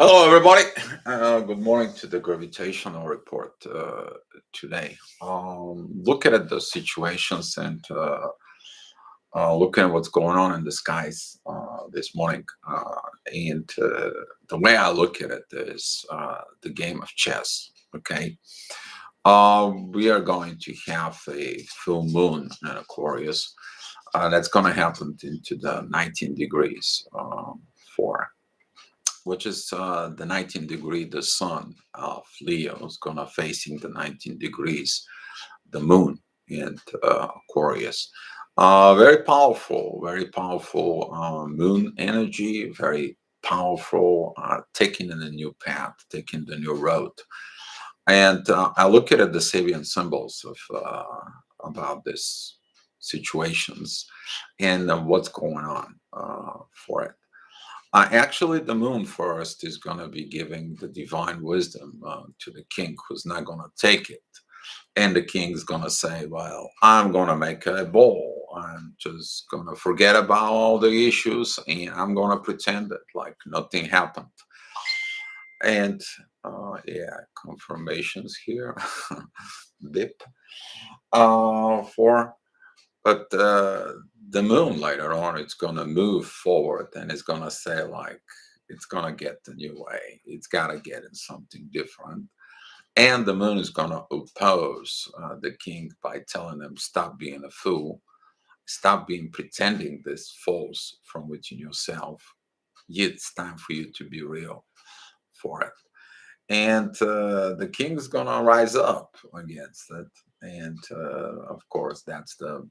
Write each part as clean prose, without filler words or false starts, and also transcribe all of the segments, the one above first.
Hello, everybody. Good morning to the gravitational report today. Looking at the situations and looking at what's going on in the skies this morning. And the way I look at it is the game of chess. Okay. We are going to have a full moon in Aquarius. That's going to happen into the 19 degrees for which is the 19 degree, the sun of Leo is gonna facing the 19 degrees, the moon in Aquarius. Very powerful moon energy, very powerful, taking in a new path, taking the new road. And I look at the Sabian symbols of about this situations and what's going on for it. Actually, the moon first is going to be giving the divine wisdom to the king who's not going to take it. And the king's going to say, well, I'm going to make a ball. I'm just going to forget about all the issues and I'm going to pretend that like nothing happened. And yeah, confirmations here. Dip. For But the moon later on, it's going to move forward and it's going to say, like, it's going to get the new way. It's got to get in something different. And the moon is going to oppose the king by telling him, stop being a fool. Stop being pretending this false from within yourself. It's time for you to be real for it. And the king's going to rise up against it. And of course, that's the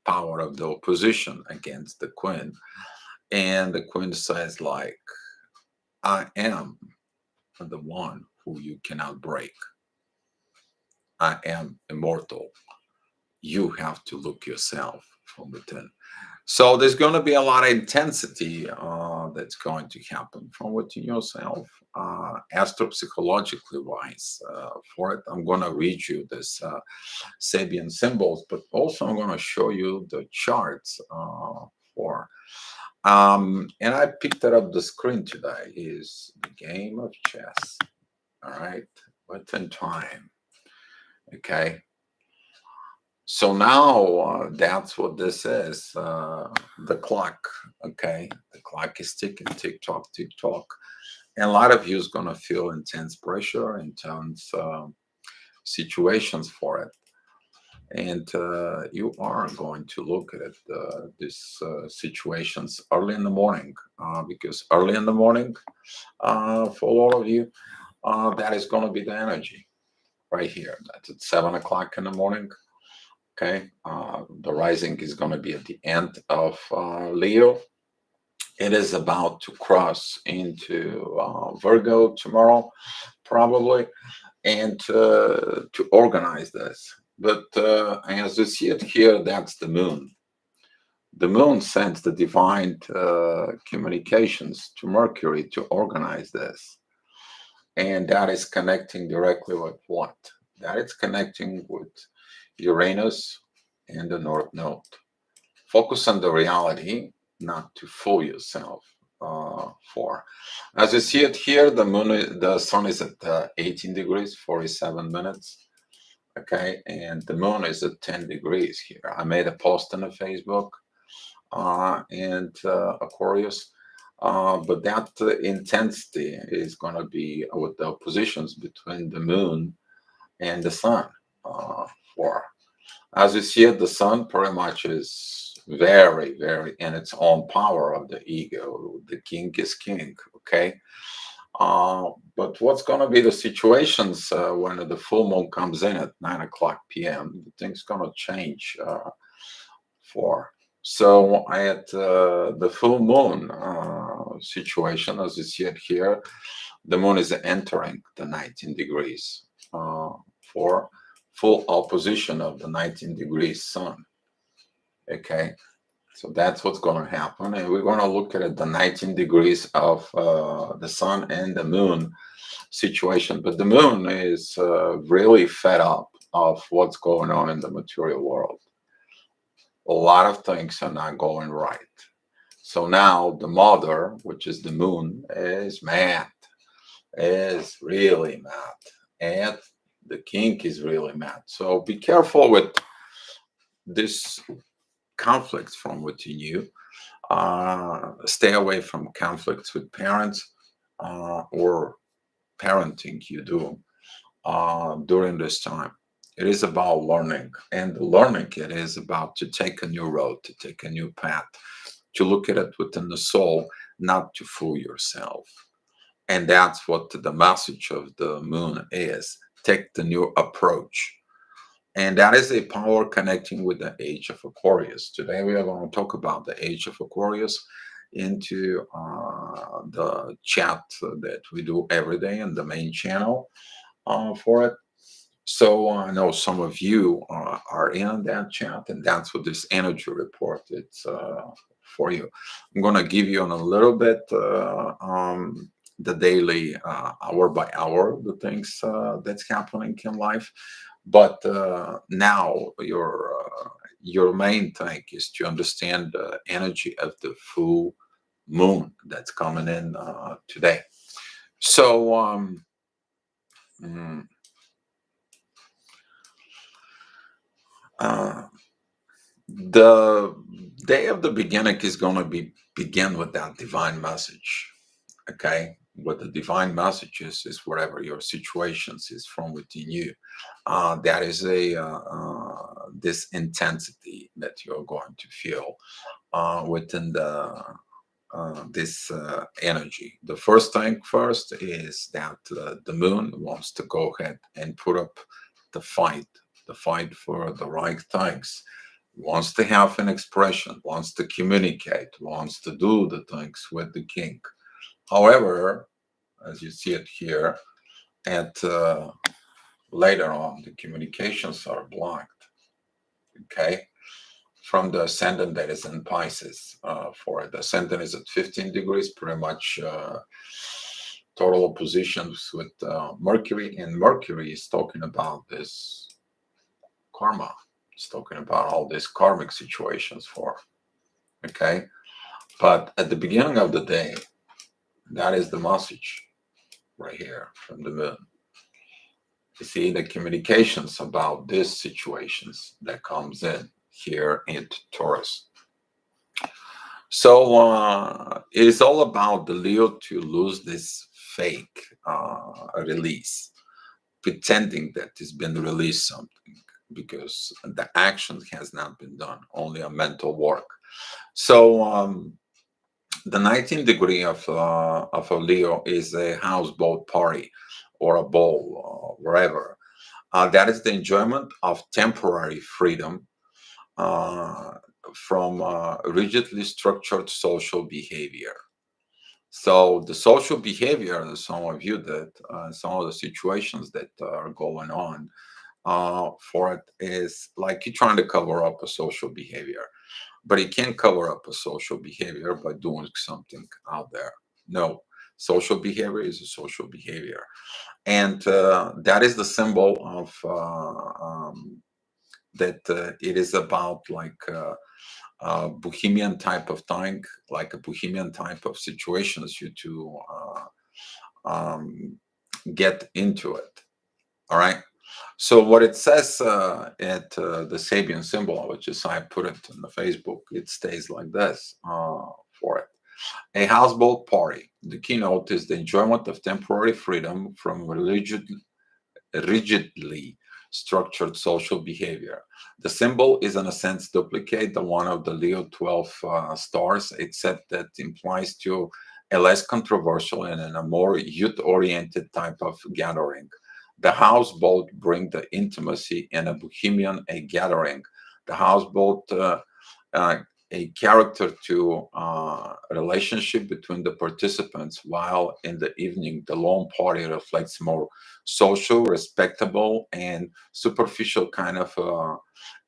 power of the opposition against the queen. And the queen says, like, I am the one who you cannot break. I am immortal. You have to look yourself from within. So there's going to be a lot of intensity that's going to happen from within yourself, astropsychologically wise. For it, I'm going to read you this Sabian symbols, but also I'm going to show you the charts for. And I picked it up the screen today is the game of chess. All right, within time. Okay. So now that's what this is. The clock. Okay, the clock is ticking, tick tock, tick tock, and a lot of you is gonna feel intense pressure, intense situations for it, and you are going to look at these situations early in the morning, because early in the morning, for a lot of you, that is going to be the energy right here. That's at 7 o'clock in the morning. Okay, the rising is going to be at the end of Leo. It is about to cross into Virgo tomorrow, probably, and to organize this. But as you see it here, that's the moon. The moon sends the divine communications to Mercury to organize this. And that is connecting directly with what? That is connecting with Uranus and the North Node. Focus on the reality, not to fool yourself. For as you see it here, the sun is at 18 degrees, 47 minutes. Okay, and the moon is at 10 degrees here. I made a post on the Facebook and Aquarius. But that intensity is going to be with the positions between the moon and the sun. For as you see it, the sun pretty much is very, very in its own power of the ego. The king is king. Okay. But what's going to be the situations when the full moon comes in at 9 o'clock p.m.? Things going to change for. So at the full moon situation, as you see it here, the moon is entering the 19 degrees for full opposition of the 19 degrees sun. Okay, so that's what's going to happen. And we're going to look at the 19 degrees of the sun and the moon situation. But the moon is really fed up of what's going on in the material world. A lot of things are not going right. So now the mother, which is the moon, is mad. is really mad, and the king is really mad. So be careful with this conflicts from within you. Stay away from conflicts with parents or parenting you do during this time. It is about learning, and the learning it is about to take a new road, to take a new path, to look at it within the soul, not to fool yourself. And that's what the message of the moon is. Take the new approach. And that is a power connecting with the age of Aquarius. Today we are going to talk about the age of Aquarius into the chat that we do every day in the main channel for it. So I know some of you are in that chat, and that's what this energy report it's for you. I'm going to give you in a little bit the daily, hour by hour, the things that's happening in life. But now your main thing is to understand the energy of the full moon that's coming in today. So mm, uh, the day of the beginning is going to be begin with that divine message. Okay, what the divine message is whatever your situations is from within you. That is a this intensity that you're going to feel within the this energy. The first thing first is that the moon wants to go ahead and put up the fight for the right things, wants to have an expression, wants to communicate, wants to do the things with the king. However, as you see it here, at later on, the communications are blocked. Okay, from the ascendant that is in Pisces. For the ascendant is at 15 degrees, pretty much total oppositions with Mercury, and Mercury is talking about this karma. It's talking about all these karmic situations for. Okay, but at the beginning of the day, that is the message right here from the moon. You see the communications about these situations that comes in here into Taurus. So it is all about the Leo to lose this fake release, pretending that it's been released something because the action has not been done, only a mental work. So the 19th degree of a Leo is a houseboat party or a ball, wherever. That is the enjoyment of temporary freedom uh, from rigidly structured social behavior. So the social behavior, some of you that some of the situations that are going on for it is like you're trying to cover up a social behavior, but you can't cover up a social behavior by doing something out there. No, social behavior is a social behavior, and that is the symbol of that it is about like bohemian type of thing, like a bohemian type of situations you to get into it. All right. So what it says at the Sabian symbol, which is I put it on the Facebook, it stays like this for it. A houseboat party. The keynote is the enjoyment of temporary freedom from rigidly structured social behavior. The symbol is, in a sense, duplicate the one of the Leo 12 stars, except that implies to a less controversial and in a more youth-oriented type of gathering. The houseboat bring the intimacy in a bohemian a gathering. The houseboat uh, a character to relationship between the participants, while in the evening the lawn party reflects more social, respectable, and superficial kind of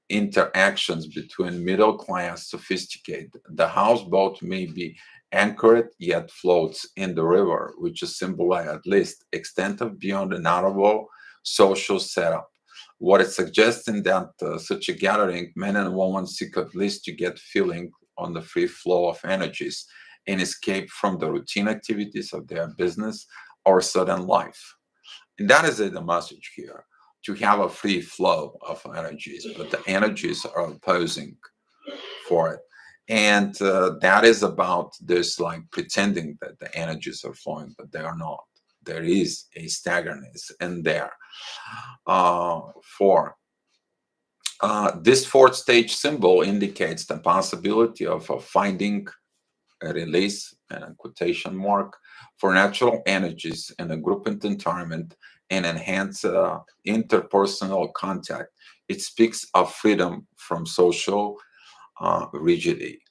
interactions between middle class sophisticated. The houseboat may be anchored yet floats in the river, which is symbolize at least extent of beyond an honorable social setup. What is suggesting that such a gathering, men and women seek at least to get feeling on the free flow of energies and escape from the routine activities of their business or sudden life. And that is the message here, to have a free flow of energies, but the energies are opposing for it. And that is about this, like pretending that the energies are flowing, but they are not. There is a stagnance in there. For this fourth stage symbol indicates the possibility of finding a release and a quotation mark for natural energies in a group environment and enhance interpersonal contact. It speaks of freedom from social rigidity.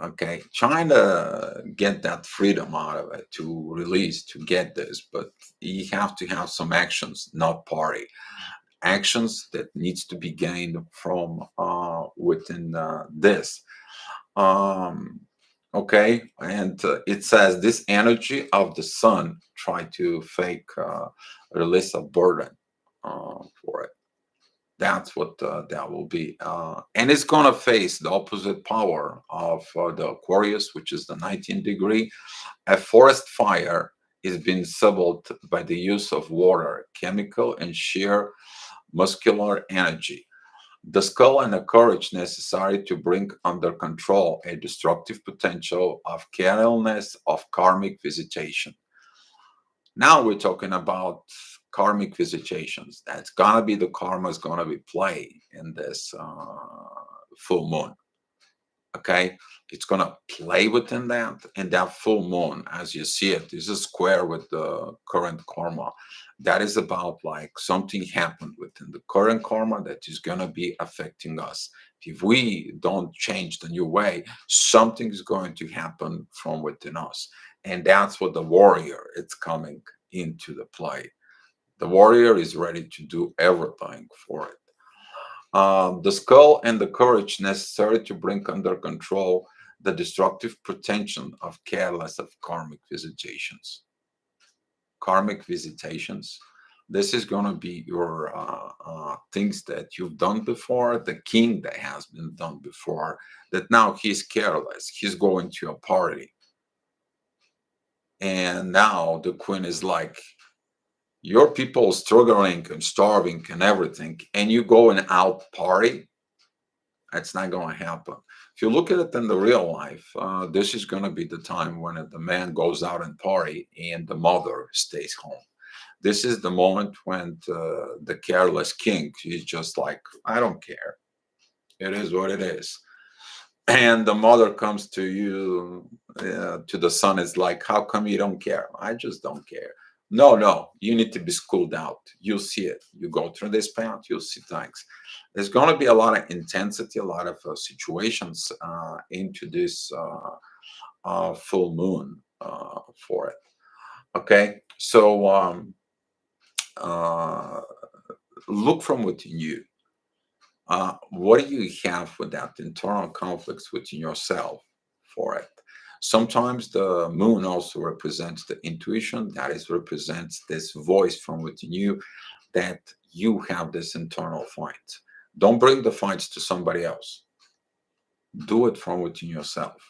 Okay, trying to get that freedom out of it, to release, to get this, but you have to have some actions, not party actions that needs to be gained from within this. Um, okay, and it says this energy of the sun try to fake release a burden for it. That's what that will be. And it's going to face the opposite power of the Aquarius, which is the 19th degree. A forest fire is being subtled by the use of water, chemical, and sheer muscular energy. The skull and the courage necessary to bring under control a destructive potential of carelessness of karmic visitation. Now we're talking about karmic visitations. That's gonna be the karma is gonna be played in this full moon. Okay, it's gonna play within that, and that full moon, as you see it, is a square with the current karma. That is about like something happened within the current karma that is gonna be affecting us. If we don't change the new way, something is going to happen from within us, and that's what the warrior it's coming into the play. The warrior is ready to do everything for it. The skull and the courage necessary to bring under control the destructive pretension of careless of karmic visitations. Karmic visitations. This is going to be your things that you've done before, the king that has been done before, that now he's careless. He's going to a party. And now the queen is like, your people struggling and starving and everything, and you go and out party. It's not going to happen. If you look at it in the real life, this is going to be the time when the man goes out and party and the mother stays home. This is the moment when the careless king is just like, I don't care. It is what it is. And the mother comes to you, to the son, is like, how come you don't care? I just don't care. No, no, you need to be schooled out. You'll see it. You go through this path, you'll see things. There's going to be a lot of intensity, a lot of situations into this full moon for it. Okay, so uh, look from within you. What do you have with that internal conflicts within yourself for it? Sometimes the moon also represents the intuition, that is represents this voice from within you, that you have this internal fight. Don't bring the fights to somebody else. Do it from within yourself.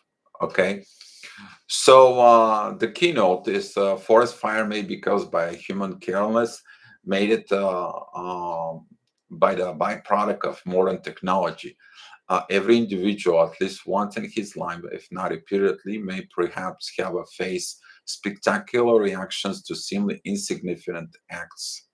Okay. So the keynote is forest fire may be caused by human carelessness, made it by the byproduct of modern technology. Every individual, at least once in his life, if not repeatedly, may perhaps have a face spectacular reactions to seemingly insignificant acts.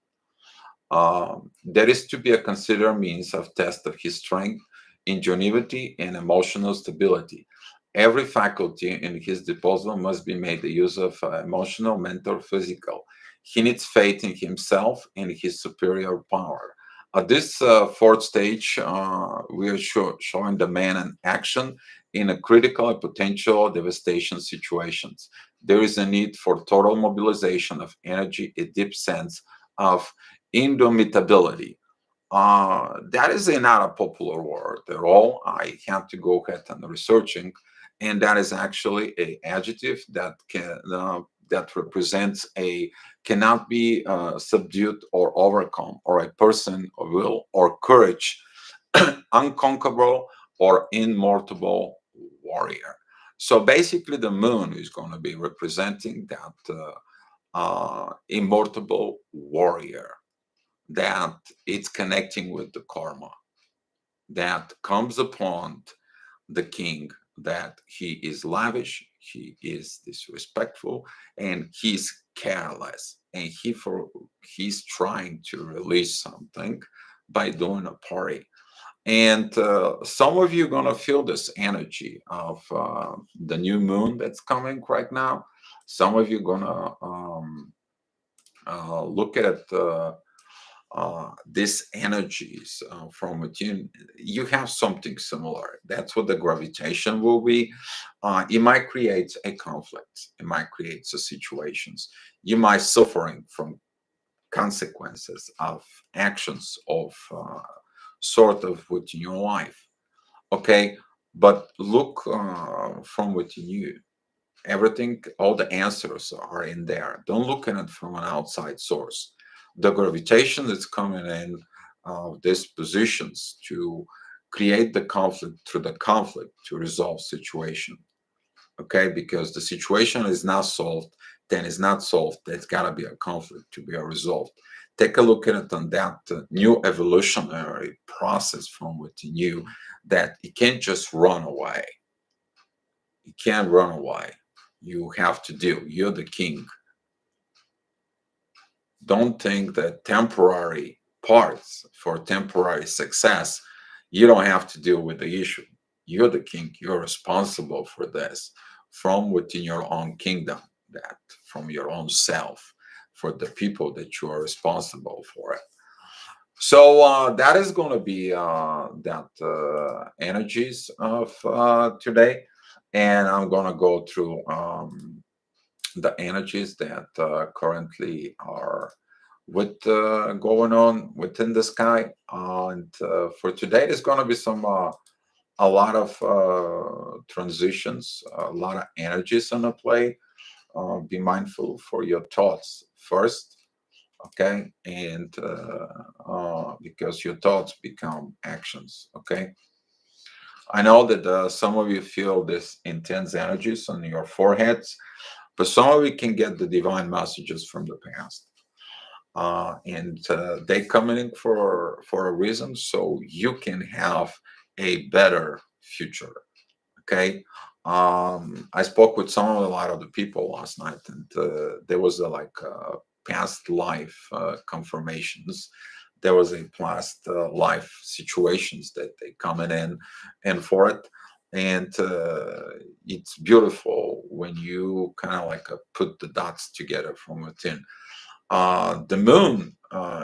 There is to be a considered means of test of his strength, ingenuity, and emotional stability. Every faculty in his disposal must be made the use of emotional, mental, physical. He needs faith in himself and his superior power. At this fourth stage, we are showing the man in action in a critical and potential devastation situations. There is a need for total mobilization of energy, a deep sense of indomitability. That is not a popular word at all. I have to go ahead and researching, and that is actually a adjective that can that represents a cannot be subdued or overcome, or a person or will or courage, unconquerable or immortal warrior. So basically, the moon is going to be representing that. immortal warrior, that it's connecting with the karma that comes upon the king, that he is lavish, he is disrespectful, and he's careless, and he's trying to release something by doing a party. And some of you are gonna feel this energy of the new moon that's coming right now. Some of you are gonna look at these energies from within. You have something similar. That's what the gravitation will be. It might create a conflict. It might create some situations. You might suffering from consequences of actions of sort of within your life. Okay, but look from within you. Everything, all the answers are in there. Don't look at it from an outside source. The gravitation that's coming in these positions to create the conflict through the conflict to resolve situation. Okay, because the situation is not solved, then it's not solved. There's got to be a conflict to be resolved. Take a look at it on that new evolutionary process from within you, that it can't just run away. You can't run away. You have to deal. You're the king. Don't think that temporary parts for temporary success, you don't have to deal with the issue. You're the king. You're responsible for this from within your own kingdom, that from your own self, for the people that you are responsible for it. So that is going to be that energies of today, and I'm going to go through the energies that currently are with going on within the sky. And for today, there's going to be some a lot of transitions, a lot of energies on the play. Be mindful for your thoughts first, okay? And because your thoughts become actions, okay? I know that some of you feel this intense energies on your foreheads, but some of you can get the divine messages from the past, and they come in for a reason, so you can have a better future. Okay. I spoke with a lot of the people last night, and there was a like past life confirmations. There was a past life situations that they coming in and for it. And it's beautiful when you kind of like put the dots together from within. The moon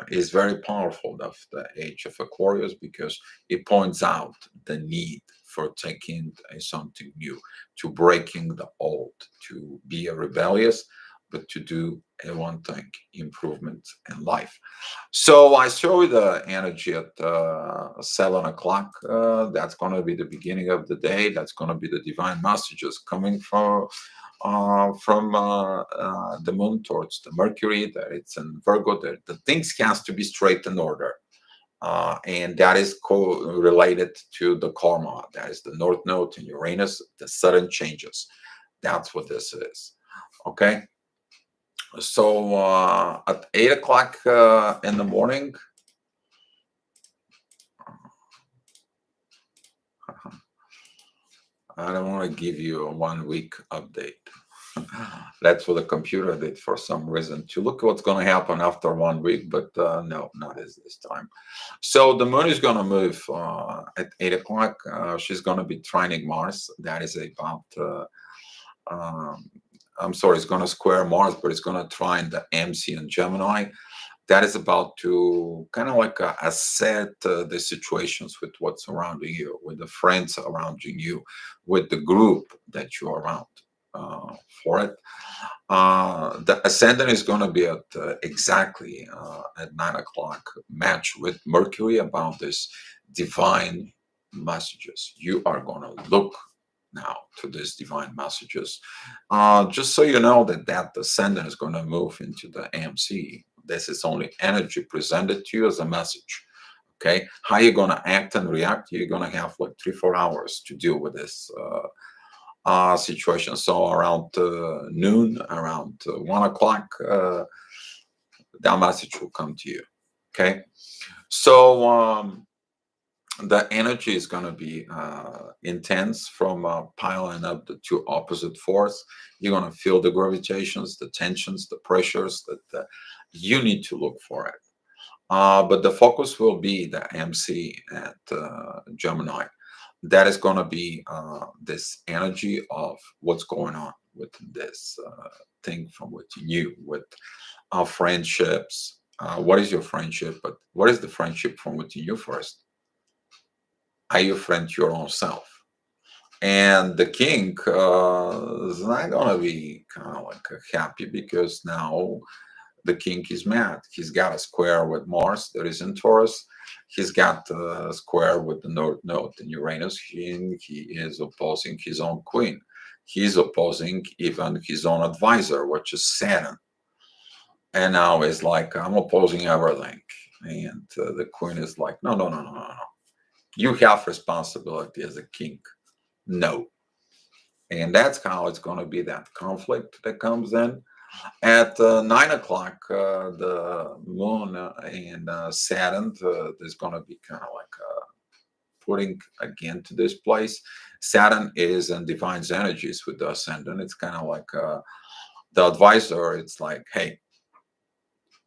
is very powerful of the age of Aquarius, because it points out the need for taking something new, to breaking the old, to be a rebellious, but to do a one thing, improvement in life. So I show you the energy at 7 o'clock. That's going to be the beginning of the day. That's going to be the divine messages coming from the moon towards the Mercury. That it's in Virgo. That the things has to be straight in order, and that is related to the karma. That is the North Node in Uranus. The sudden changes. That's what this is. Okay. So at 8 o'clock in the morning, I don't want to give you a 1 week update. That's what the computer did for some reason, to look at what's going to happen after 1 week, but no, not this time. So the moon is going to move at 8 o'clock. She's going to be trining Mars. That is about, um, I'm sorry, it's going to square Mars, but it's going to trine the MC and Gemini. That is about to kind of like assess the situations with what's surrounding you, with the friends surrounding you, with the group that you're around for it. The ascendant is going to be at exactly at 9 o'clock, match with Mercury, about this divine messages. You are going to look now to these divine messages. Just so you know that that ascendant is going to move into the AMC. This is only energy presented to you as a message. Okay, how you're going to act and react, you're going to have like 3-4 hours to deal with this situation. So around noon, around 1 o'clock, that message will come to you. Okay. So the energy is going to be intense from piling up the two opposite force. You're going to feel the gravitations, the tensions, the pressures that you need to look for it. But the focus will be the MC at Gemini. That is going to be this energy of what's going on with this thing from within you, with our friendships. What is your friendship? But what is the friendship from within you first? Are you a friend to your own self? And the king is not going to be kind of like happy because now the king is mad. He's got a square with Mars that is in Taurus. He's got a square with the North Node in Uranus. He is opposing his own queen. He's opposing even his own advisor, which is Saturn. And now it's like, I'm opposing everything. And the queen is like, no, no, no, no, no, no. You have responsibility as a king. No. And that's how it's going to be, that conflict that comes in. At 9 o'clock, the moon and Saturn is going to be kind of like putting again to this place. Saturn is in divine energies with the ascendant. It's kind of like the advisor. It's like, hey,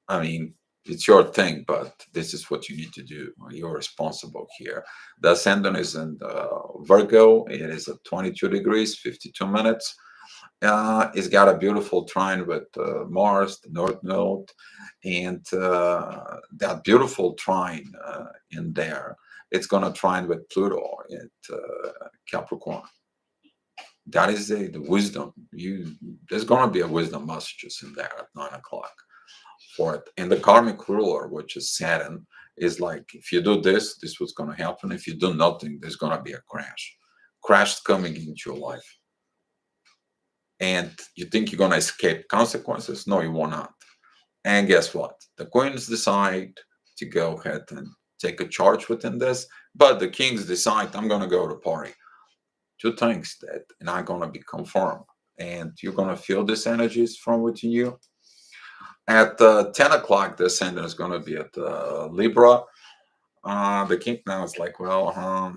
I mean, it's your thing, but this is what you need to do. You're responsible here. The ascendant is in Virgo. It is at 22 degrees, 52 minutes. It's got a beautiful trine with Mars, the North Node, and that beautiful trine in there. It's going to trine with Pluto at Capricorn. That is the wisdom. There's going to be a wisdom messages in there at 9 o'clock for it. And the karmic ruler, which is Saturn, is like, if you do this, this was going to happen. If you do nothing, there's going to be a crash. Crash coming into your life. And you think you're going to escape consequences? No, you will not. And guess what? The queens decide to go ahead and take a charge within this, but the kings decide, I'm going to go to party. Two things that are not going to be confirmed. And you're going to feel these energies from within you. At 10 o'clock, the ascendant is going to be at Libra. The king now is like, well,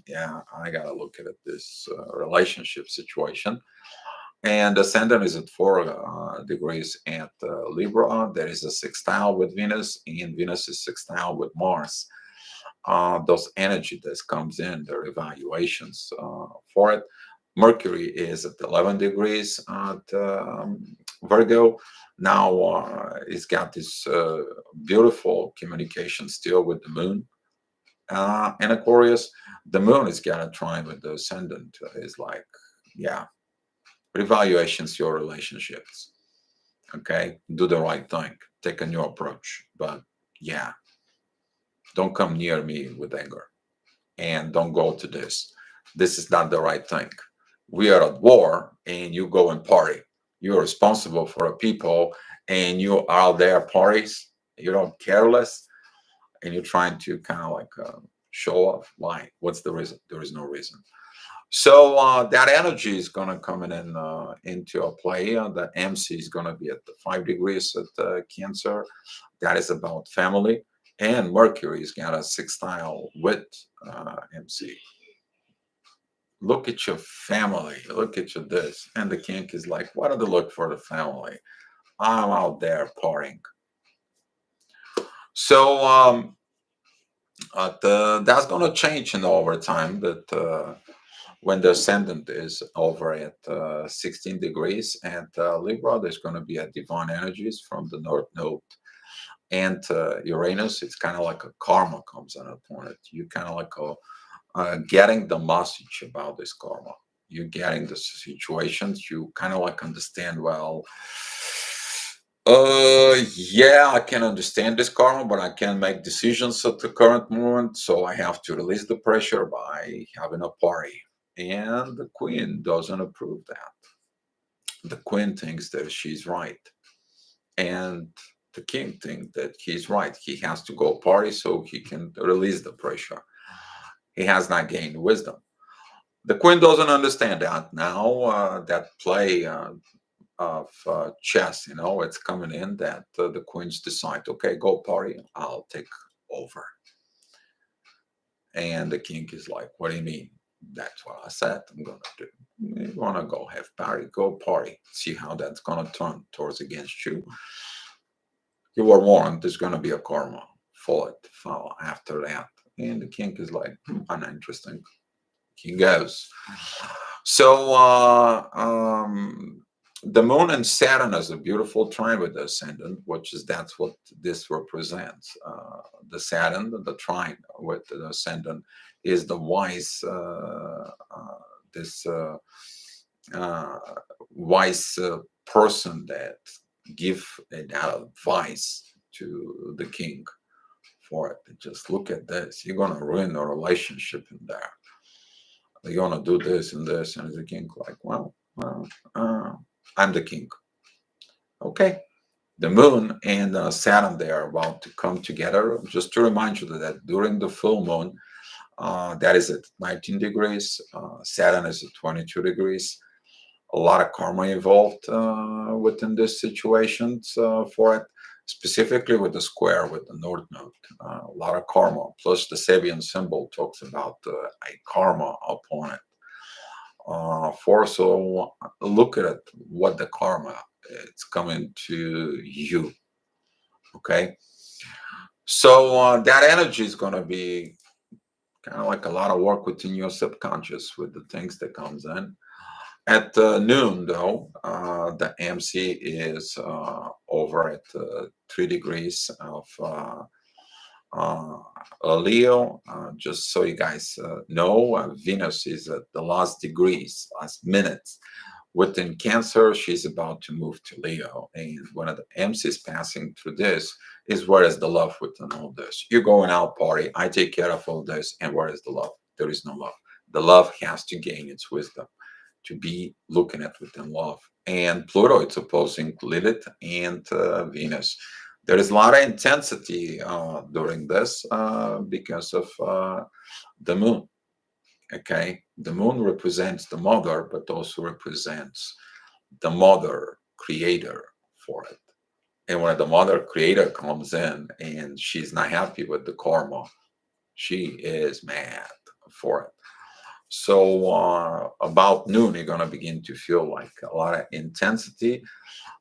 yeah, I got to look at this relationship situation. And ascendant is at 4 degrees at Libra. There is a sextile with Venus, and Venus is sextile with Mars. Those energy that comes in, their evaluations for it. Mercury is at 11 degrees at Virgo. Now it's got this beautiful communication still with the moon. And Aquarius, the moon is got a trine with the ascendant. Is like, yeah, revaluations your relationships. Okay, do the right thing, take a new approach, but yeah, don't come near me with anger, and don't go to this is not the right thing. We are at war and you go and party. You're responsible for the people and you are there parties. You don't care less, and you're trying to kind of like show off. Why? What's the reason? There is no reason. So that energy is going to come in into a play. The MC is going to be at the 5 degrees at Cancer. That is about family. And Mercury's got a sextile with MC. Look at your family. Look at your this. And the king is like, why don't they look for the family? I'm out there partying. So that's going to change in over time. But when the ascendant is over at 16 degrees at Libra, there's going to be a divine energies from the North Node. And Uranus, it's kind of like a karma comes on a planet. You kind of like getting the message about this karma. You're getting the situations. You kind of like understand, well, yeah, I can understand this karma, but I can't make decisions at the current moment. So I have to release the pressure by having a party. And the queen doesn't approve that. The queen thinks that she's right. And the king thinks that he's right. He has to go party so he can release the pressure. He has not gained wisdom. The queen doesn't understand that now. That play of chess, it's coming in that the queens decide, okay, go party, I'll take over. And the king is like, what do you mean? That's what I said I'm gonna do. You wanna go have party, go party. See how that's gonna turn towards against you. You were warned there's gonna be a karma. Follow after that. And the king is like, uninteresting. He goes. So the moon and Saturn is a beautiful trine with the ascendant, which is that's what this represents. The Saturn, the trine with the ascendant, is the wise, this uh, wise person that give an advice to the king for it. Just look at this. You're gonna ruin the relationship in there. You're gonna do this and this, and the king like, well, uh, I'm the king. Okay. The moon and Saturn, they are about to come together. Just to remind you that during the full moon, that is at 19 degrees. Saturn is at 22 degrees. A lot of karma involved within this situation for it, specifically with the square with the North Node. A lot of karma. Plus, the Sabian symbol talks about a karma upon it. So look at it, what the karma it's coming to you. Okay, so that energy is going to be kind of like a lot of work within your subconscious with the things that comes in. At noon, though, the MC is over at 3 degrees of uh, Leo. Just so you guys know, Venus is at the last degrees, last minutes. Within Cancer, she's about to move to Leo. And one of the MCs passing through this is where is the love within all this? You're going out party, I take care of all this, and where is the love? There is no love. The love has to gain its wisdom to be looking at within love. And Pluto, it's opposing Lilith and Venus. There is a lot of intensity during this because of the moon. Okay, the moon represents the mother, but also represents the mother creator for it. And when the mother creator comes in and she's not happy with the karma, she is mad for it. So about noon, you're going to begin to feel like a lot of intensity.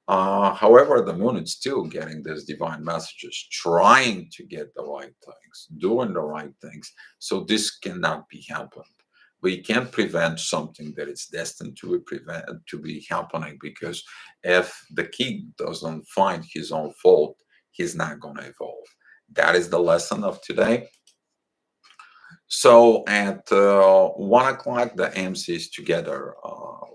However, the moon is still getting these divine messages, trying to get the right things, doing the right things. So this cannot be happened. We can't prevent something that is destined to be happening, because if the king doesn't find his own fault, he's not going to evolve. That is the lesson of today. So at 1 o'clock, the MC is together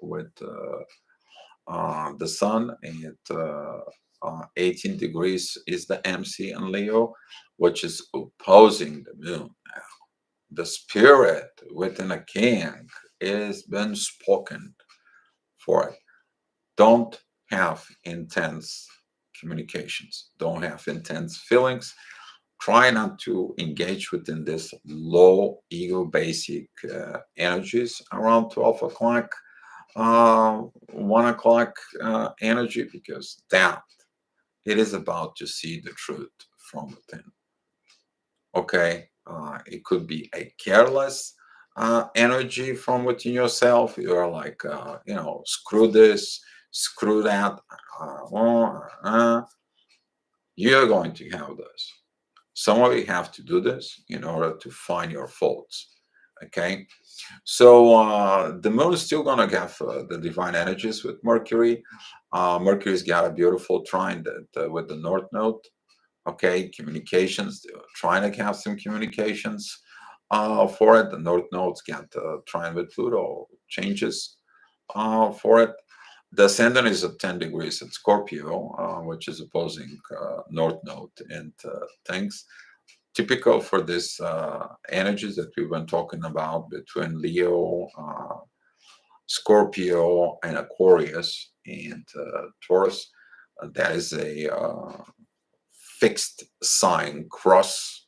with the sun. At 18 degrees is the MC in Leo, which is opposing the moon. The spirit within a king is been spoken for it. Don't have intense communications. Don't have intense feelings. Try not to engage within this low ego basic energies around 12 o'clock, 1 o'clock energy, because that it is about to see the truth from within. Okay, it could be a careless energy from within yourself. You're like, screw this, screw that. You're going to have this. Some of you have to do this in order to find your faults. Okay, so the moon is still going to have the divine energies with Mercury. Mercury's got a beautiful trine that, with the North Node. Okay, communications, trying to have some communications for it. The North Node's got trine with Pluto, changes for it. The ascendant is at 10 degrees at Scorpio, which is opposing North Node and things. Typical for this energies that we've been talking about between Leo, Scorpio, and Aquarius and Taurus. That is a fixed sign cross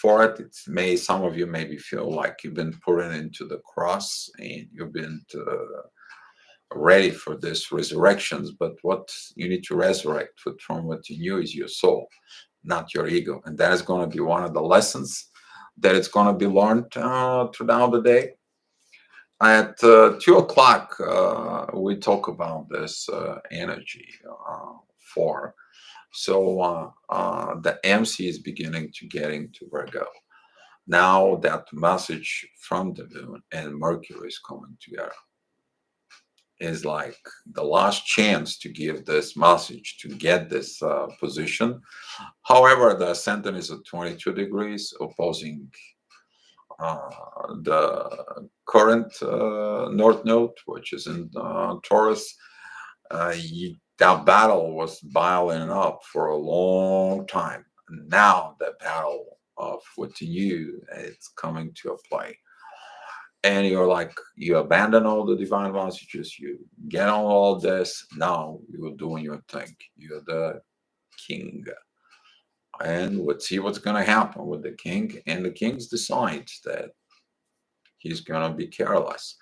for it. It may, some of you maybe feel like you've been put into the cross and you've been ready for this resurrections, but what you need to resurrect from what you knew is your soul, not your ego. And that is going to be one of the lessons that it's going to be learned throughout the day. At 2 o'clock, we talk about this energy for. So the MC is beginning to get into Virgo. Now that message from the moon and Mercury is coming together is like the last chance to give this message to get this position. However, the ascendant is at 22 degrees, opposing uh, the current North Node, which is in Taurus. That battle was boiling up for a long time. Now the battle of what you it's coming to a play, and you're like you abandon all the divine messages, you get on all this. Now you're doing your thing. You're the king, and let's see what's gonna happen with the king. And the king decides that he's gonna be careless.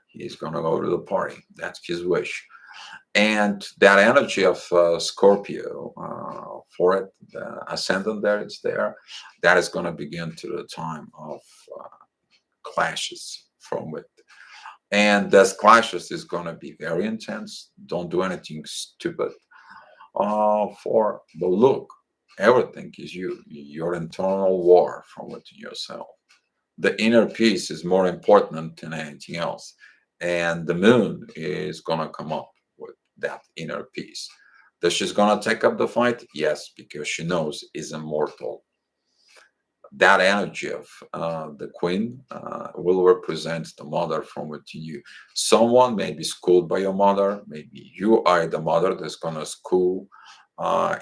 He's gonna go to the party. That's his wish. And that energy of Scorpio for it, the ascendant there, it's there. That is going to begin to the time of uh, clashes from it. And this clashes is going to be very intense. Don't do anything stupid. But look, everything is you, your internal war from within yourself. The inner peace is more important than anything else. And the moon is going to come up with that inner peace. That she's going to take up the fight? Yes, because she knows is immortal. That energy of the queen will represent the mother from within you. Someone may be schooled by your mother. Maybe you are the mother that's going to school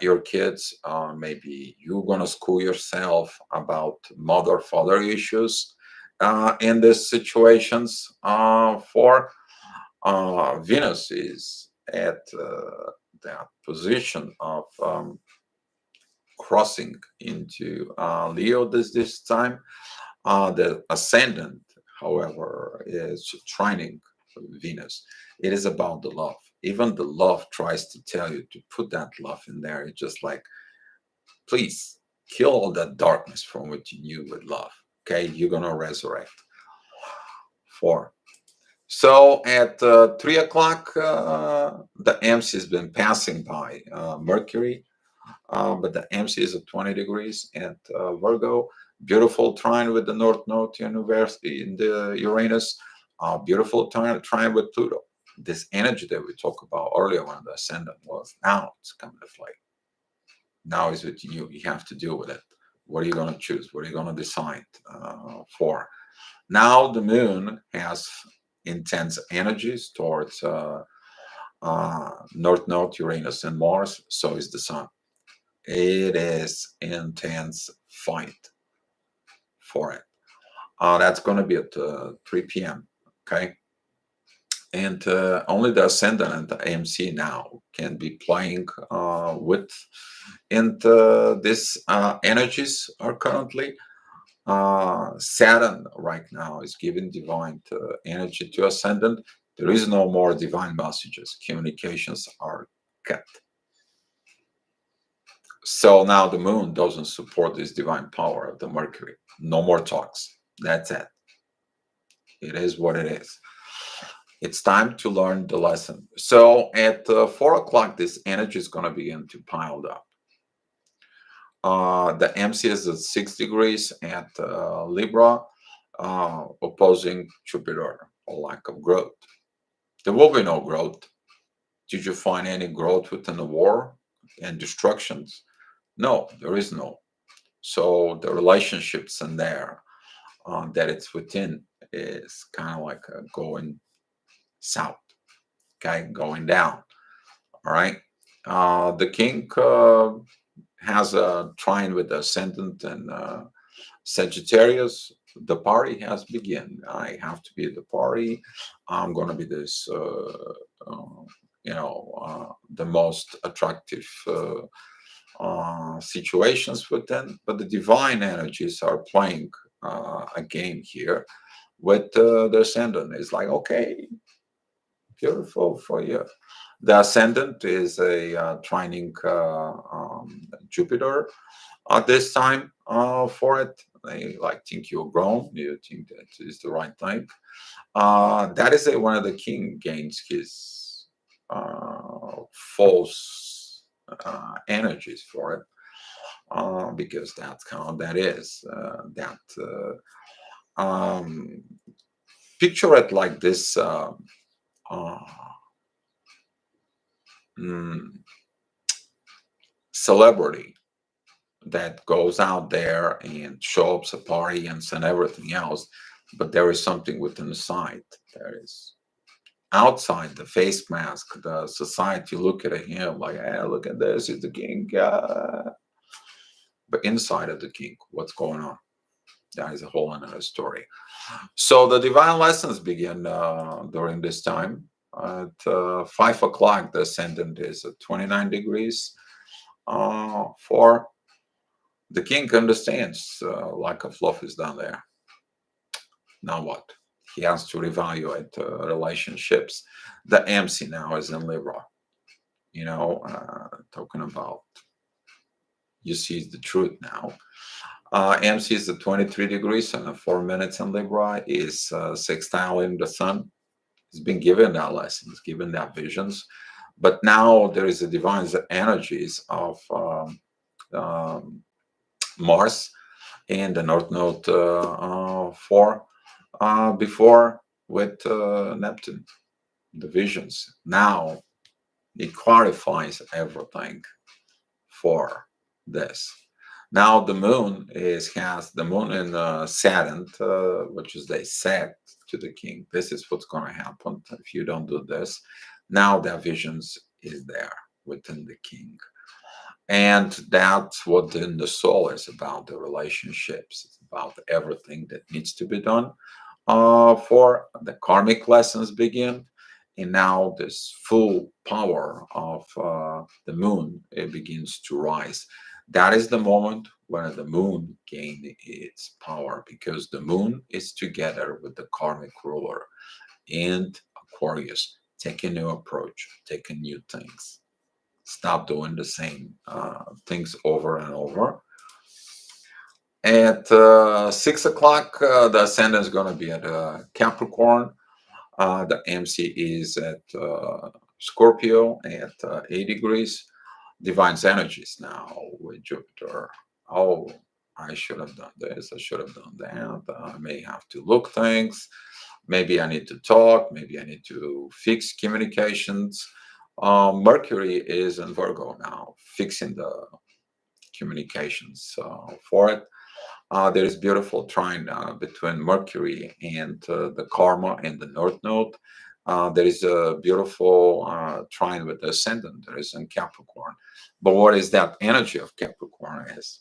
your kids. Maybe you're going to school yourself about mother-father issues in these situations. For Venus is at that position of crossing into Leo this time. The ascendant, however, is trining Venus. It is about the love. Even the love tries to tell you to put that love in there. It's just like, please kill all that darkness from what you knew with love. Okay, you're gonna resurrect. 4. So at 3 o'clock, the MC has been passing by Mercury, but the MC is at 20 degrees at Virgo. Beautiful trine with the North Node University in the Uranus. Beautiful trine with Pluto. This energy that we talked about earlier when the ascendant was, now it's coming to play. Now is what you have to deal with it. What are you going to choose? What are you going to decide for? Now the moon has intense energies towards North Node, Uranus, and Mars. So is the sun. It is intense fight for it. That's going to be at 3 p.m. Okay, and only the ascendant and the AMC now can be playing with, and these energies are currently. Saturn right now is giving divine energy to ascendant. There is no more divine messages. Communications are cut. So now the moon doesn't support this divine power of the Mercury. No more talks. That's it. It is what it is. It's time to learn the lesson. So at 4 o'clock, this energy is going to begin to pile up. The MC is at 6 degrees at Libra, opposing Jupiter, or lack of growth. There will be no growth. Did you find any growth within the war and destructions? No, there is no. So the relationships in there that it's within is kind of like going south, okay, going down. All right. The king has a trine with the ascendant and Sagittarius. The party has begun. I have to be at the party. I'm going to be this, the most attractive situations within, but the divine energies are playing a game here with the ascendant. It's like, okay, beautiful for you. The ascendant is a trining Jupiter at this time for it. They like think you're grown, you think that is the right time. That is one of the king gains his false energies for it, because that's how that is. That um, Picture it like this uh, mm, celebrity that goes out there and shows a party and everything else, but there is something within the side. There is outside the face mask, the society look at him like, hey, look at this, he's the king. But inside of the king, what's going on? That is a whole another story. So the divine lessons begin during this time. At 5 o'clock, the ascendant is at 29 degrees. For the king understands lack of love is down there. Now what? He has to reevaluate relationships. The MC now is in Libra. Talking about, you see the truth now. MC is at 23 degrees and 4 minutes in Libra is sextile in the sun. He's been given that lessons, given that visions. But now there is a divine energies of Mars and the North Node 4 before with Neptune, the visions. Now it clarifies everything for this. Now the moon has the moon in Saturn, which is they set to the king. This is what's going to happen if you don't do this. Now that visions is there within the king, and that's what then the soul is about. The relationships, it's about everything that needs to be done for the karmic lessons begin. And now this full power of the moon, it begins to rise. That is the moment when the moon gains its power, because the moon is together with the karmic ruler and Aquarius. Take a new approach, take a new things. Stop doing the same things over and over. At 6 o'clock, the ascendant is going to be at Capricorn. The MC is at Scorpio at 8 degrees. Divine's energies now with Jupiter. Oh, I should have done this. I should have done that. I may have to look things. Maybe I need to talk. Maybe I need to fix communications. Mercury is in Virgo now, fixing the communications for it. There is beautiful trine between Mercury and the Karma and the North Node. There is a beautiful trine with the ascendant. There is in Capricorn. But what is that energy of Capricorn is?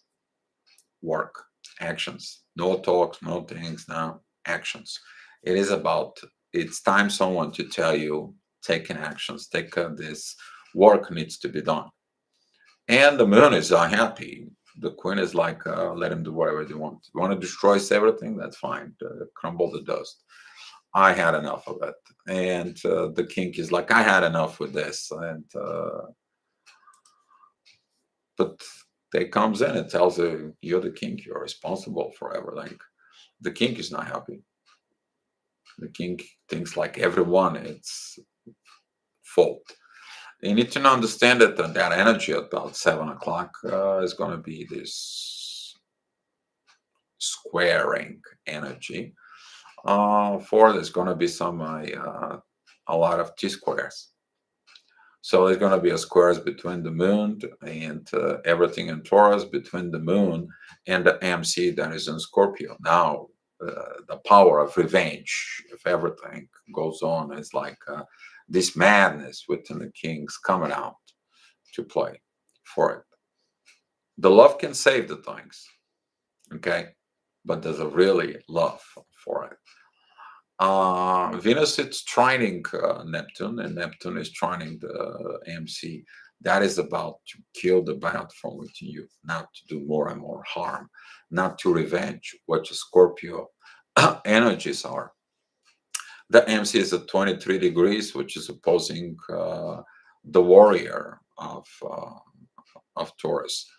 Work, actions. No talks, no things, no actions. It is about, it's time someone to tell you, taking actions, take this work needs to be done. And the moon is happy. The queen is like, let him do whatever they want. You want to destroy everything? That's fine. Crumble the dust. I had enough of it. And the king is like, I had enough with this. And but they comes in and tells you, you're the king. You're responsible for everything. The king is not happy. The king thinks like everyone it's fault. You need to understand that that energy at about 7 o'clock is going to be this squaring energy. For there's going to be some a lot of T squares. So there's going to be a squares between the moon and everything in Taurus, between the moon and the MC that is in Scorpio. Now, the power of revenge, if everything goes on, is like this madness within the kings coming out to play for it. The love can save the things, okay? But there's a really love for it. Venus is trining Neptune, and Neptune is trining the MC. That is about to kill the bad from within you, not to do more and more harm, not to revenge what the Scorpio energies are. The MC is at 23 degrees, which is opposing the warrior of Taurus.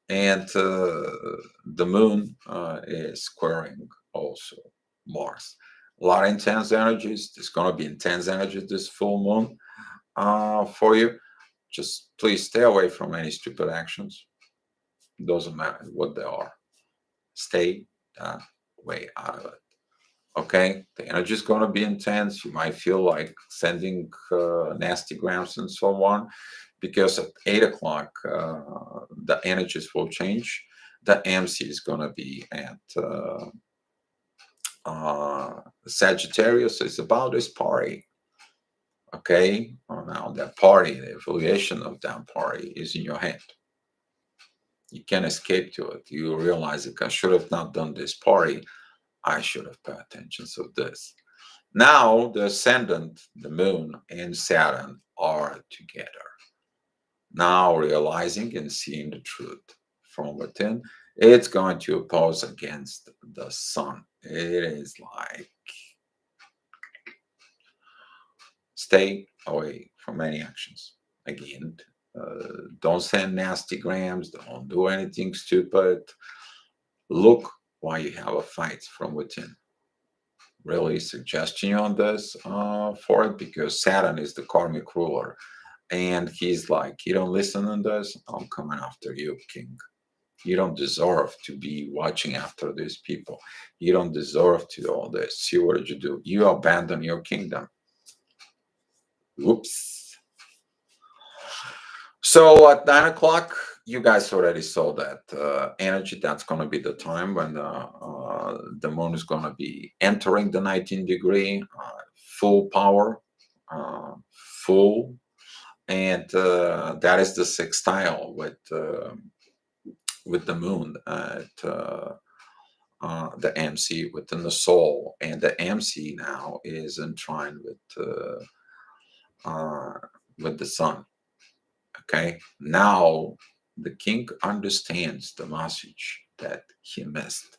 And the moon is squaring also Mars. A lot of intense energies. There's going to be intense energy this full moon for you. Just please stay away from any stupid actions. Doesn't matter what they are. Stay way out of it. Okay, the energy is going to be intense. You might feel like sending nasty grams and so on, because at 8 o'clock the energies will change. The MC is going to be at Sagittarius. It's about this party. Okay, now that party, the affiliation of that party is in your hand. You can't escape to it. You realize like, I should have not done this party. I should have paid attention to this. Now the ascendant, the moon, and Saturn are together. Now realizing and seeing the truth from within, it's going to oppose against the sun. It is like stay away from any actions. Again, don't send nasty grams, don't do anything stupid. Look why you have a fight from within. Really suggesting on this for it, because Saturn is the karmic ruler, and he's like, you don't listen on this, I'm coming after you, king. You don't deserve to be watching after these people. You don't deserve to do all this. See what did you do? You abandon your kingdom. Whoops. So at 9 o'clock, you guys already saw that energy. That's going to be the time when the moon is going to be entering the 19 degree, full power, full, and that is the sextile with the moon at the MC within the soul, and the MC now is in trine with the sun. Okay, now the king understands the message that he missed,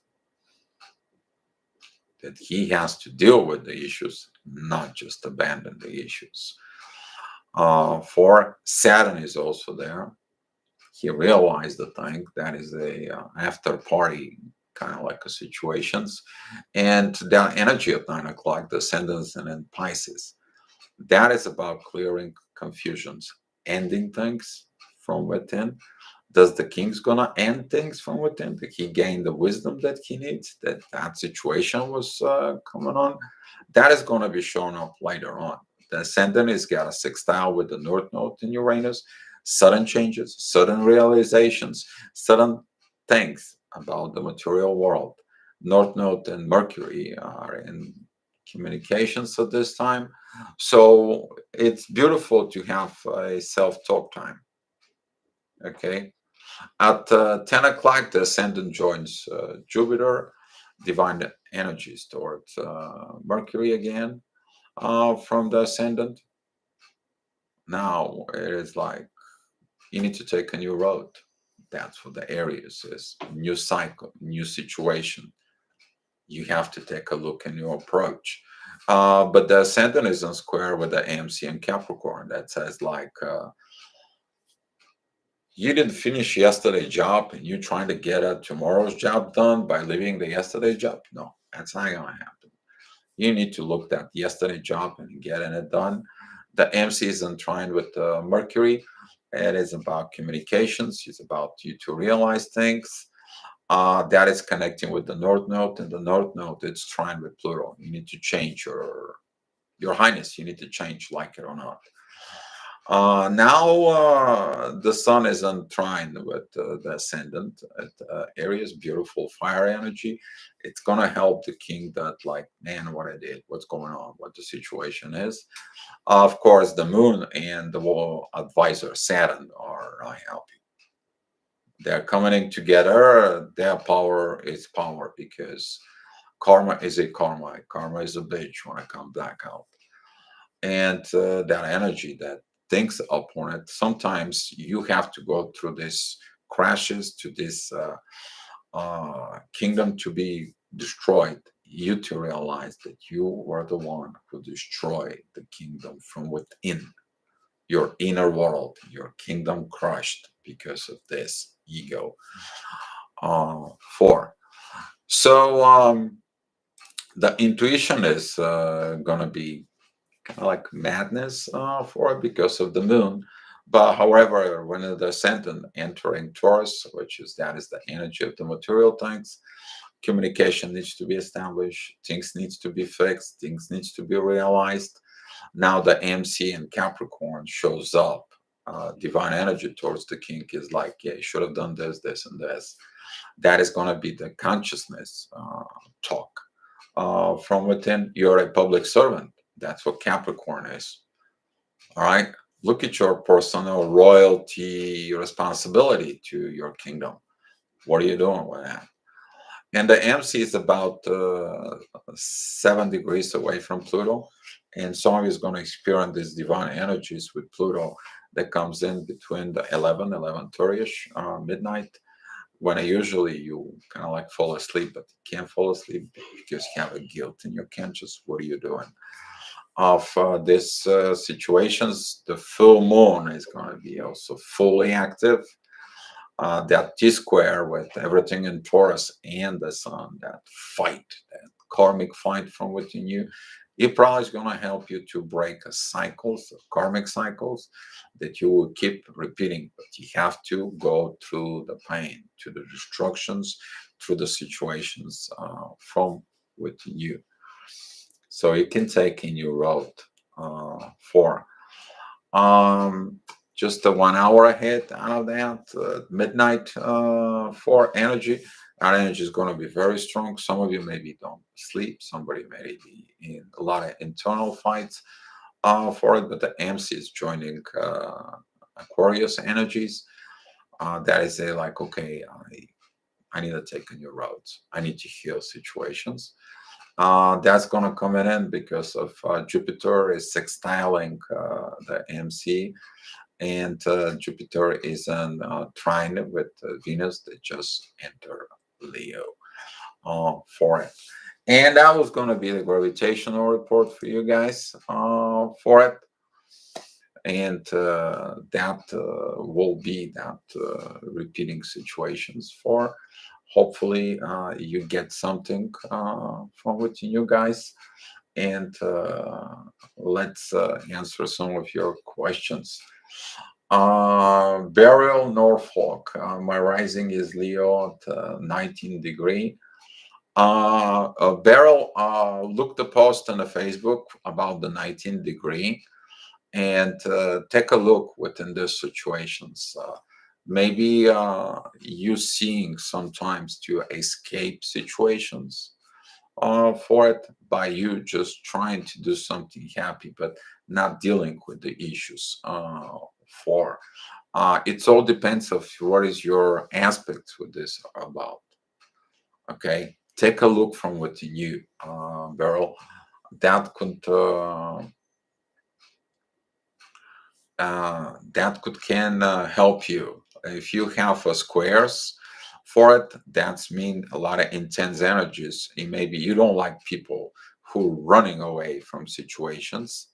that he has to deal with the issues, not just abandon the issues. For Saturn is also there. He realized the thing that is a after party kind of like a situations, and that energy at 9 o'clock, the ascendants and in Pisces, that is about clearing confusions, ending things from within. Does the king's gonna end things from within? Did he gain the wisdom that he needs? That situation was coming on. That is gonna be shown up later on. The ascendant has got a sextile with the North Node in Uranus. Sudden changes, sudden realizations, sudden things about the material world. North Node and Mercury are in communications at this time. So it's beautiful to have a self-talk time. Okay. At 10 o'clock, the ascendant joins Jupiter, divine energies towards Mercury again from the ascendant. Now it is like you need to take a new road. That's what the Aries is. New cycle, new situation. You have to take a look in your approach. But the ascendant is on square with the AMC and Capricorn. That says like you didn't finish yesterday's job and you're trying to get a tomorrow's job done by leaving the yesterday job. No, that's not gonna happen. You need to look at yesterday job and getting it done. The MC is entwined with Mercury. It is about communications. It's about you to realize things. That is connecting with the North Node, and the North Node it's trying with Pluto. You need to change your Highness. You need to change, like it or not. Now the sun is on trine with the ascendant at Aries, beautiful fire energy. It's gonna help the king that like, man, what I did, what's going on, what the situation is. Of course, the moon and the whole advisor Saturn are helping. They're coming in together. Their power is power because Karma is a karma. Karma is a bitch when I come back out. And that energy that thinks upon it, sometimes you have to go through these crashes to this kingdom to be destroyed. You to realize that you were the one who destroyed the kingdom from within your inner world, your kingdom crushed because of this ego. Four. So the intuition is gonna be kind of like madness for it because of the moon. But however, when the ascendant entering Taurus, which is that is the energy of the material things, communication needs to be established, things needs to be fixed, things needs to be realized. Now the MC in Capricorn shows up. Divine energy towards the king is like, yeah, you should have done this, this, and this. That is going to be the consciousness talk from within. You're a public servant. That's what Capricorn is. All right. Look at your personal royalty responsibility to your kingdom. What are you doing with that? And the MC is about 7 degrees away from Pluto. And some of you is going to experience these divine energies with Pluto that comes in between the 11:30ish, midnight, when I usually you kind of like fall asleep, but you can't fall asleep because you have a guilt in your conscience. What are you doing? Of these situations, the full moon is going to be also fully active. That T square with everything in Taurus and the sun, that fight, that karmic fight from within you, it probably is going to help you to break cycles, karmic cycles that you will keep repeating. But you have to go through the pain, to the destructions, through the situations from within you. So you can take a new road for. Um, just 1 hour ahead out of that, midnight for energy. Our energy is going to be very strong. Some of you maybe don't sleep. Somebody may be in a lot of internal fights for it, but the MC is joining Aquarius energies. That is a like, okay, I need to take a new route. I need to heal situations. That's going to come in because of Jupiter is sextiling the MC, and Jupiter is in trine with Venus that just entered Leo for it. And that was going to be the gravitational report for you guys for it. And that will be that repeating situations for. Hopefully, you get something from within you guys. And let's answer some of your questions. Burial Norfolk. My rising is Leo at 19 degree. Beryl, look the post on the Facebook about the 19 degree and take a look within these situations. Maybe you seeing sometimes to escape situations for it by you just trying to do something happy, but not dealing with the issues for. It all depends of what is your aspect with this about. Okay, take a look from within you, Beryl. That could that could can help you if you have squares for it. That's mean a lot of intense energies. And maybe you don't like people who running away from situations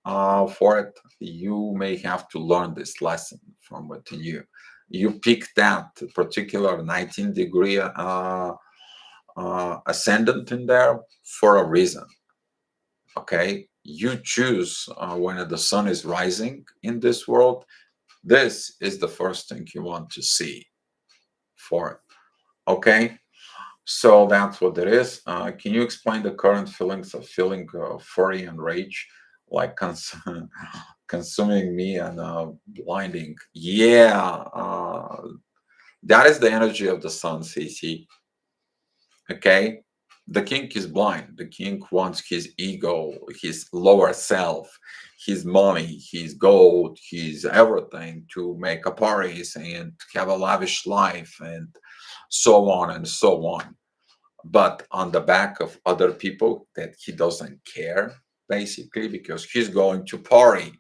for it. You may have to learn this lesson from within you. You pick that particular 19 degree ascendant in there for a reason. Okay, you choose when the sun is rising in this world. This is the first thing you want to see for it. Okay, so that's what it is. Can you explain the current feelings of feeling fury and rage, like consuming me and blinding? Yeah, that is the energy of the sun, CC. Okay, the king is blind. The king wants his ego, his lower self, his money, his gold, his everything to make a parties and have a lavish life and so on and so on. but on the back of other people that he doesn't care, basically, because he's going to party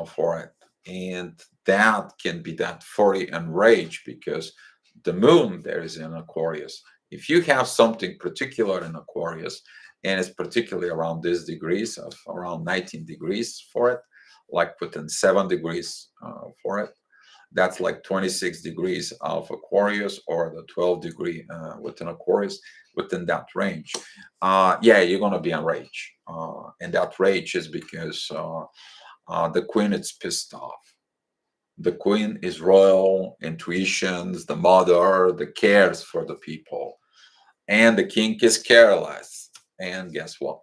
for it. And that can be that fury and rage because the moon there is in Aquarius. If you have something particular in Aquarius, and it's particularly around these degrees of around 19 degrees for it, like within 7 degrees for it, that's like 26 degrees of Aquarius or the 12 degree within Aquarius, within that range. Yeah, you're going to be in rage. And that rage is because the queen is pissed off. The queen is royal, intuitions, the mother, the cares for the people. And the king is careless. And guess what?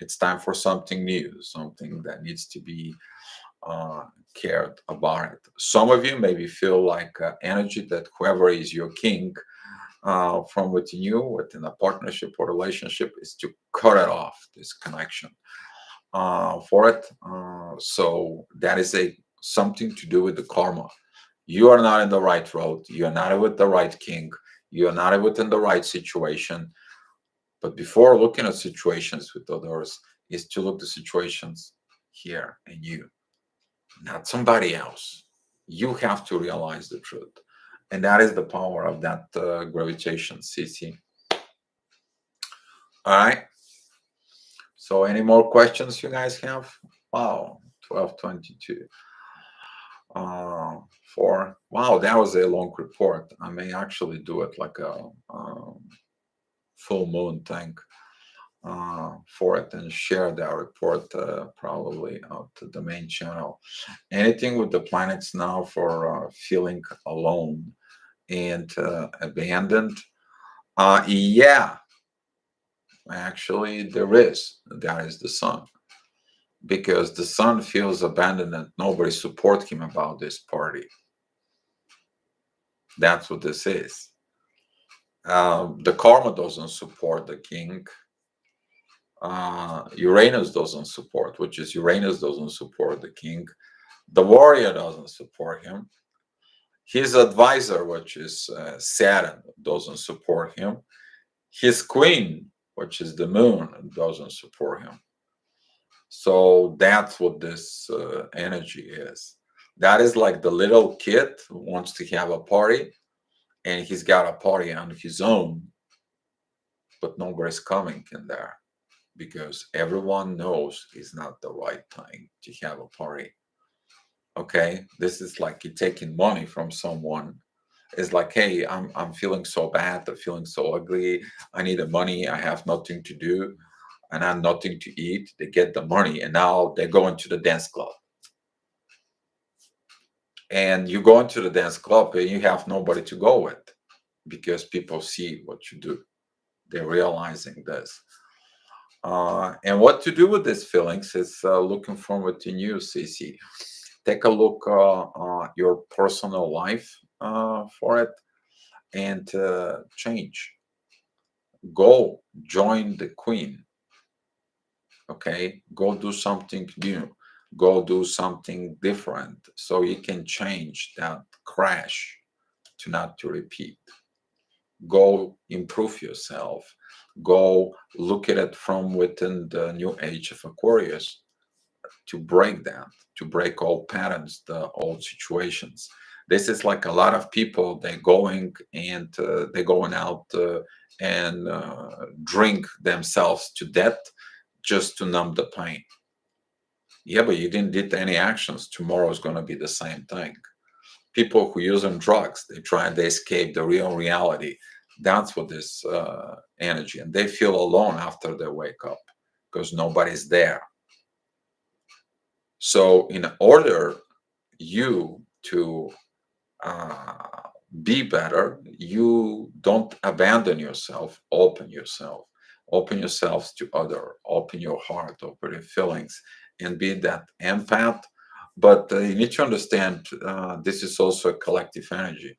It's time for something new, something that needs to be uh, cared about it. Some of you maybe feel like energy that whoever is your king from within you, within a partnership or relationship, is to cut it off, this connection for it. So that is a something to do with the karma. You are not in the right road. You are not with the right king. You are not within the right situation. But before looking at situations with others, is to look the situations here and you, not somebody else. You have to realize the truth. And that is the power of that gravitation, CC. All right. So, any more questions you guys have? Wow, 1222. Uh, wow, that was a long report. I may actually do it like a full moon thing for it and share that report probably out to the main channel. Anything with the planets now for feeling alone and abandoned. Yeah, actually, there is. That is the sun. Because the sun feels abandoned and nobody support him about this party. That's what this is. The karma doesn't support the king. Uranus doesn't support, which is Uranus doesn't support the king. The warrior doesn't support him. His advisor, which is Saturn, doesn't support him. His queen, which is the moon, doesn't support him. So that's what this energy is. That is like the little kid who wants to have a party and he's got a party on his own, but nobody's coming in there because everyone knows it's not the right time to have a party. Okay, this is like you taking money from someone. It's like, hey, I'm feeling so bad, I'm feeling so ugly. I need the money. I have nothing to do, and I have nothing to eat. They get the money, and now they're going to the dance club. And you go into the dance club, and you have nobody to go with because people see what you do. They're realizing this. And what to do with these feelings is looking from within you, CC. Take a look your personal life for it and change. Go join the queen. Okay, go do something new. Go do something different so you can change that crash to not to repeat. Go improve yourself. Go look at it from within the new age of Aquarius to break that, to break old patterns, the old situations. This is like a lot of people, they're going and they're going out and drink themselves to death just to numb the pain. Yeah, but you didn't did any actions. Tomorrow is going to be the same thing. People who using drugs, they try and they escape the real reality. That's what this energy, and they feel alone after they wake up because nobody's there. So, in order you to uh, be better, you don't abandon yourself. Open yourselves to other. Open your heart. Open your feelings, and be that empath. But you need to understand this is also a collective energy.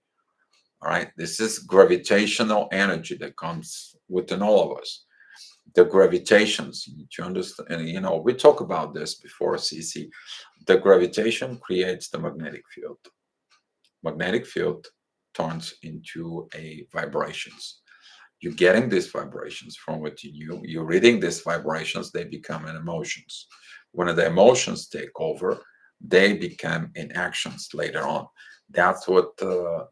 All right, this is gravitational energy that comes within all of us. The gravitations, you need to understand, and we talk about this before, CC. The gravitation creates the magnetic field. Magnetic field turns into a vibrations. You're getting these vibrations from within you. You're reading these vibrations, they become in emotions. When the emotions take over, they become in actions later on. That's what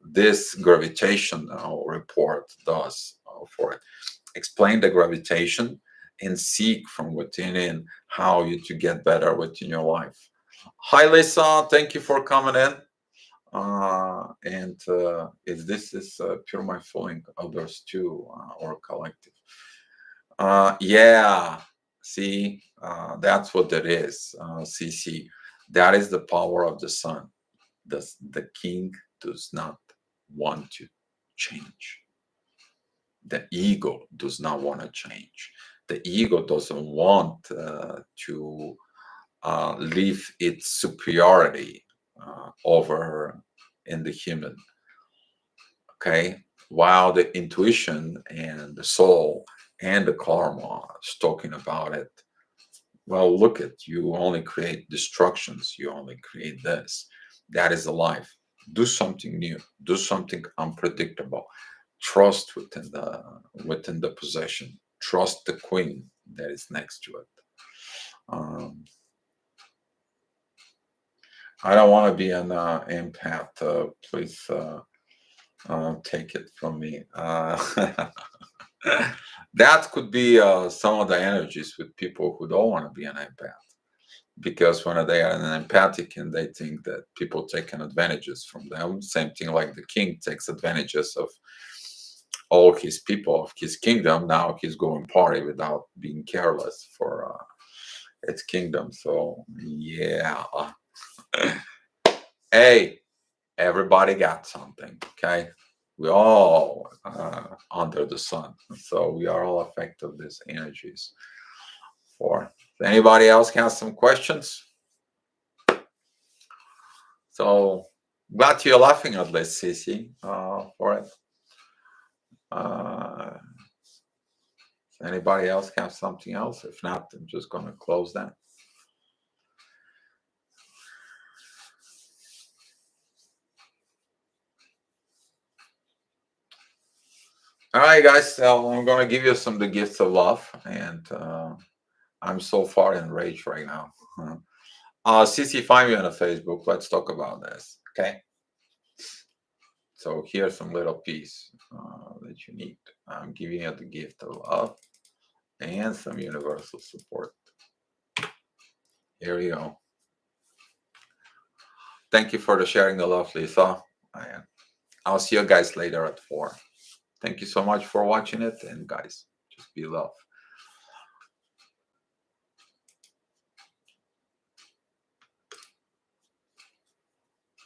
this gravitational report does for it. Explain the gravitation and seek from within in how you to get better within your life. Hi, Lisa. Thank you for coming in. And if this is pure my feeling, others too, or collective. Yeah, see, that's what it is, CC. That is the power of the sun. The king does not want to change. The ego does not want to change. The ego doesn't want to leave its superiority over in the human. Okay, while the intuition and the soul and the karma is talking about it. Well, look at you only create destructions. You only create this. That is a life. Do something new. Do something unpredictable. Trust within the possession. Trust the queen that is next to it. Um, I don't want to be an empath. Please take it from me. That could be some of the energies with people who don't want to be an empath, because when they are an empathic and they think that people taking advantages from them, same thing like the king takes advantages of all his people of his kingdom. Now he's going party without being careless for its kingdom. So yeah. Hey, everybody got something, okay? We all under the sun, so we are all affected these energies. For if anybody else has some questions, so glad you're laughing at least, Cici, for it. Does anybody else have something else? If not, I'm just going to close that. All right, guys. So I'm going to give you some of the gifts of love, and I'm so far enraged right now. Cici, find me on Facebook. Let's talk about this. Okay. So here's some little piece that you need. I'm giving you the gift of love and some universal support. Here we go. Thank you for the sharing the love, Lisa. I'll see you guys later at 4. Thank you so much for watching it. And guys, just be love.